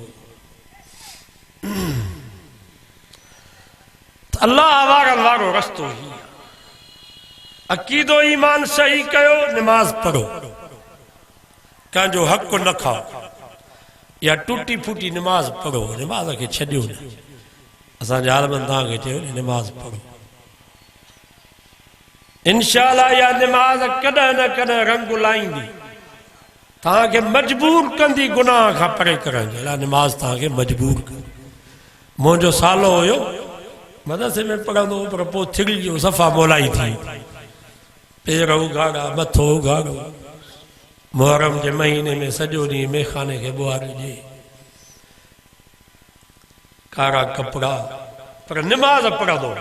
अल्लाह वारनि वारो रस्तो ही अक़ीदो ईमान सही कयो, नमाज पढ़ो, कंहिंजो हक़ न खाओ, या टूटी फूटी नमाज पढ़ो, नमाज खे छॾियो न। असांजे आलमनि तव्हांखे चयो न नमाज पढ़ो। इंशाअल्लाह या नमाज कॾहिं न कॾहिं रंग लाईंदी, तव्हांखे मजबूर कंदी गुनाह खां परे करण जे लाइ। नमाज तव्हांखे मजबूर कंदी। मुंहिंजो सालो हुयो मदरसे में पढ़ंदो हो, पर पोइ थिड़ी वियो, सफ़ा मोलाई थी, पेर उघाड़ा, मथो उघाड़ो। मुहर्रम जे महीने में सॼो ॾींहुं मेखाने खे ॿुहारिजे, कारा कपिड़ा, पर नमाज पढ़ंदो।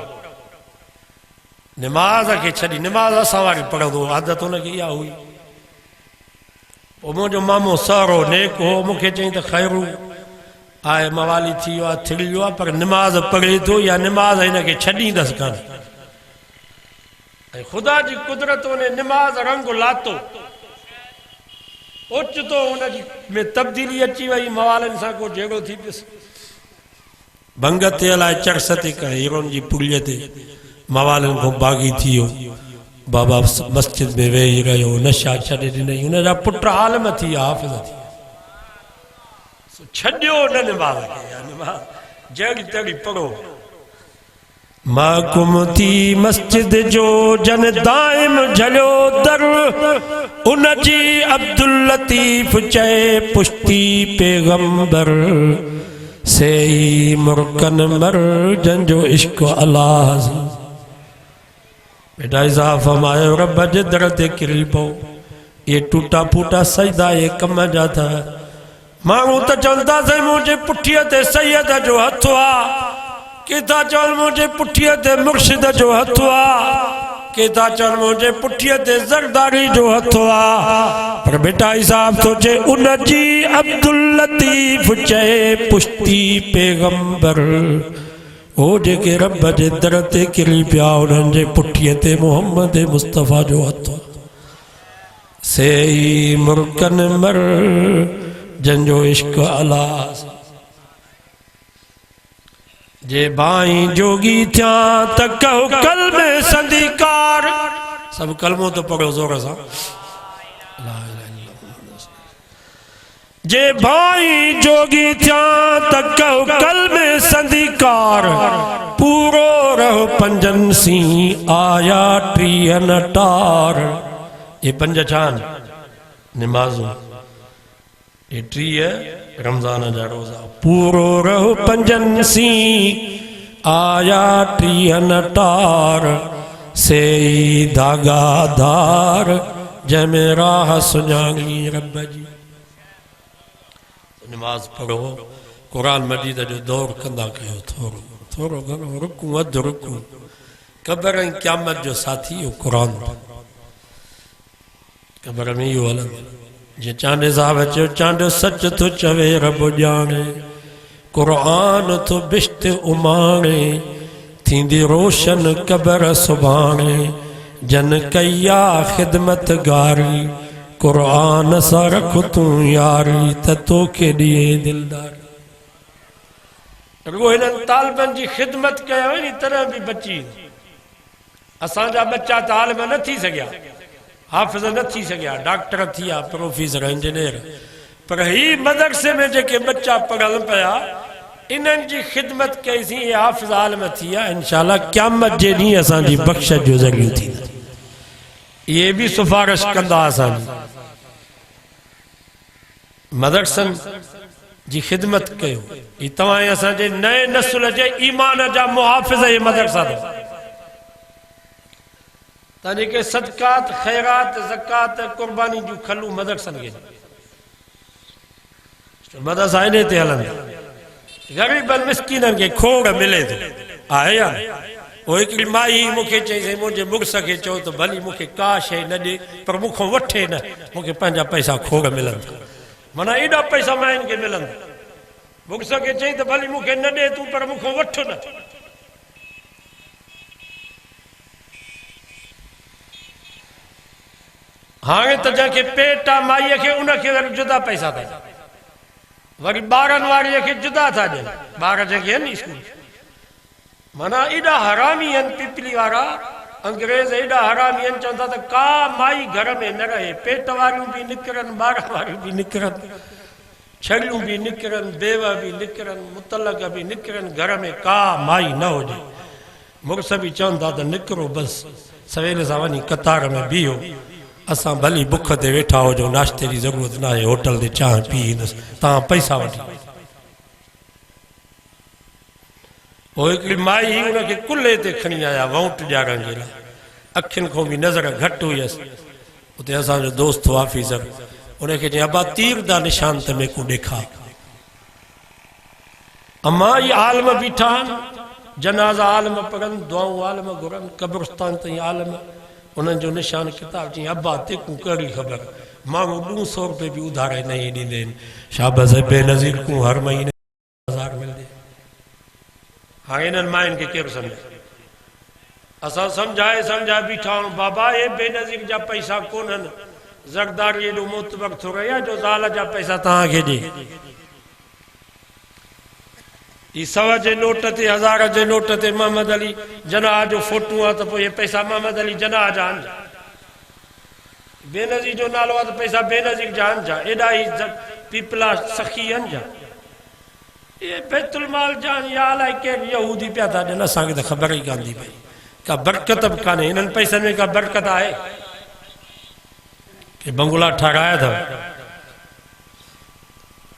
नमाज खे छॾी नमाज असां वारी पढ़ंदो, आदत हुनखे इहा हुई। पोइ मुंहिंजो मामो सारो नेक हो, मूंखे चई त ख़ैरू आहे, मवाली थी वियो आहे, थिड़ी वियो आहे, पर नमाज पढ़े थो या नमाज हिनखे छॾींदसि कान। ऐं ख़ुदा जी कुदरत ने नमाज रंग लातो, ओचितो हुनजी में तब्दीली अची वई, मवालनि सां को जहिड़ो थी पियुसि। भंग ते अलाए चरस ते करे हीरोन जी पुड़ीअ ते मवालनि खां बाग़ी थी वियो। बाबा मस्जिद में वेही रहियो, नशा छॾे ॾिनई, हुनजा पुट आलम थी विया, हाफ़िज़ थी। छॾियो न नमाज खे, नमाज जहिड़ी तहिड़ी पढ़ो। महकुम थी मस्जिद जो जन दाइम झलियो दर, उन जी अब्दुल लतीफ़ चए पुश्ती पैगंबर, सेई मुर्कन मर जंजो इश्क अल्लाह। बेटा इज़ा फरमायो रब जे दर ते किरी पओ। ये टूटा फूटा सजदा ये कम जा था। माण्हू त चवंदा से मुंहिंजे पुठीअ ते सैयद जो हथ आहे, के था चवनि मुंहिंजे पुठीअ ते मुर्शिद जो हथ आहे, के था चवनि मुंहिंजे पुठीअ ते ज़रदारी जो हथ आहे। पर बेटा हिसाब थो चए उन जी अब्दुल लतीफ़ चए पुश्ती पैगंबर। हो जेके रब जे दर ते किरी पिया, उन्हनि जे पुठीअ ते मोहम्मद मुस्तफ़ा जो हथ। सेई मुर्कन मर जंजो इश्क अल्लाह। जे बाई जोगी थिया त कहो कल्ब संदीकार। सब कलमो तो पढ़ो जोर सां। जे भाई जोगी थिया त कहो कल्ब संदीकार। पूरो रहो पंजन सी आया ट्रियन टार। ये पंज चान नमाज़ू, ये ट्रीह रमज़ान जा रोज़ा। पूरो रहो पंजन सी आया ट्रियन टार। सेई धागाधार जंहिंमें राह सुञाणी रब जी। नमाज पढ़ो, क़ुरान मजीद जो दौर कंदा कयो, थोरो थोरो घणो रुकू अधु रुकू। क़ब्र ऐं क़यामत जो साथी इहो क़ुरान। क़ब्र में इहो हलंदो। जे चांडे साहब चयो चांडो सच थो चवे रब ॼाणे। क़ुरान थो बिश्त उमाणे। थींदी रोशन क़ब्र सुभाणे। जन कया ख़िदमत गारी। क़ुरान सां रख तूं यारी त तोखे ॾिए दिलदार। रुगो हिननि तालिबनि जी ख़िदमत कयो इन तरह बि बची। असांजा बच्चा त हाल में न थी सघिया, हाफ़िज़ न थी सघिया, डॉक्टर थी विया, प्रोफेसर, इंजीनियर। पर ही मदरसे में जेके बच्चा पढ़ल पिया, इन्हनि जी ख़िदमत कईसीं, ये हाफ़िज़ हाल में थी विया। इंशाअल्लाह क़यामत जे ॾींहुं असांजी बख़्शिश जो ज़रियो थींदा। ये भी सिफारिश कंदा असांजी। मदरसन जी ख़िदमत कयो। ई तव्हां असांजे नए नस्ल जे ईमान जा मुहाफ़िज़ ये मदरसा अथव। तव्हां जेके सदकात ख़ैरात ज़कात क़ुर्बानी जूं खलूं मदरसनि खे मदरसा इन ते हलनि ग़रीबनि मिसकीननि खे खोड़ मिले थो आहे या वो हिकिड़ी माई मूंखे चई मुंहिंजे मुड़ुस खे चओ त भली मूंखे का शइ न ॾे पर मूंखां वठे न, मूंखे पंहिंजा पैसा खोड़ मिलनि था। माना एॾा पैसा मायुनि खे मिलनि था। मुड़ुस खे चई त भली मूंखे न ॾे तूं पर मूंखां वठ न। हाणे त जंहिंखे पेट आहे माईअ खे उनखे वरी जुदा पैसा था ॾियनि, वरी ॿारनि वारीअ खे जुदा था ॾियनि, ॿार जेके आहिनि स्कूल। माना एॾा हरामी आहिनि पिपली वारा अंग्रेज़, एॾा हरामी आहिनि। चवंदा त का माई घर में न रहे, पेट वारियूं बि निकिरनि, ॿार वारियूं बि निकिरनि, छड़ियूं बि निकिरनि, बेव बि निकिरनि, मुतलक बि निकिरनि, घर में का माई न हुजे। मुड़ुस बि चवंदा त निकिरो बसि, सवेल सां वञी कतार में बीहो, असां भली बुख ते वेठा हुजूं, नाश्ते जी ज़रूरत न आहे, होटल ते चांहि पी ईंदुसि, तव्हां पैसा वठी। पोइ हिकिड़ी माई उनखे कुल्हे ते खणी आया वोट ॾियारण जे लाइ, अखियुनि खां बि नज़र घटि हुयसि। उते असांजो दोस्त हो ऑफिसर, उनखे चई अबा तीर दा निशान ते में को ॾेखार। अम्मा ये आलम बीठा आहिनि, जनाज़ा आलम पढ़नि, दुआऊं आलम घुरनि, कब्रिस्तान ताईं आलम, उन्हनि जो निशान किताब। चई अब्बा तेकूं कहिड़ी ख़बर, माण्हू 200 रुपए बि उधारे न ॾींदा आहिनि, शाबस बेनज़ीर को हर महीने 1000 मिलंदे। हाणे इन्हनि मायुनि खे केरु सम्झे? असां सम्झाए बीठा आहियूं बाबा हे बेनज़ीर जा पैसा कोन्हनि, ज़रदारी एॾो मोतबर थो रहे जो ज़ाल जा पैसा तव्हांखे ॾे। ई 100 जे नोट ते 1000 जे नोट ते मोहम्मद अली जनाह जो फोटो आहे त पोइ इहे पैसा मोहम्मद अली जनाह जा आहिनि। बेनज़ीर जो नालो आहे त पैसा बेनज़ीर जा आहिनि जा, एॾा ई पीपला सखी आहिनि जा, ये बैतुल माल जान या अलाए केरु यहूदी पिया था ॾियनि, असांखे त ख़बर ई कान थी पई। का बरकत बि कान्हे हिननि पैसनि में, का बरकत आहे? के बंगला ठाराया अथव,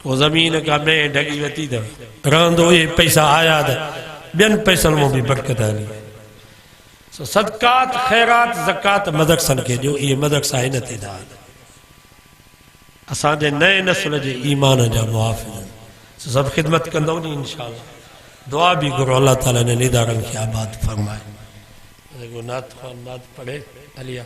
को ज़मीन का में ढगी वरिती अथव, रहंदो इहे पैसा आया त ॿियनि पैसनि मां बि बरकत हली। सदकात ख़ैरात ज़कात मदरसनि खे ॾियो, इहे मदरसा हिन ते था असांजे नए नस्ल जे ईमान जा मुहाफ़िज़। सब खिदमत कंदो नी इंशाअल्लाह। दुआ भी करो अल्लाह ताला ने इदारनि खे आबाद फरमाए। नात पढ़े अलिया।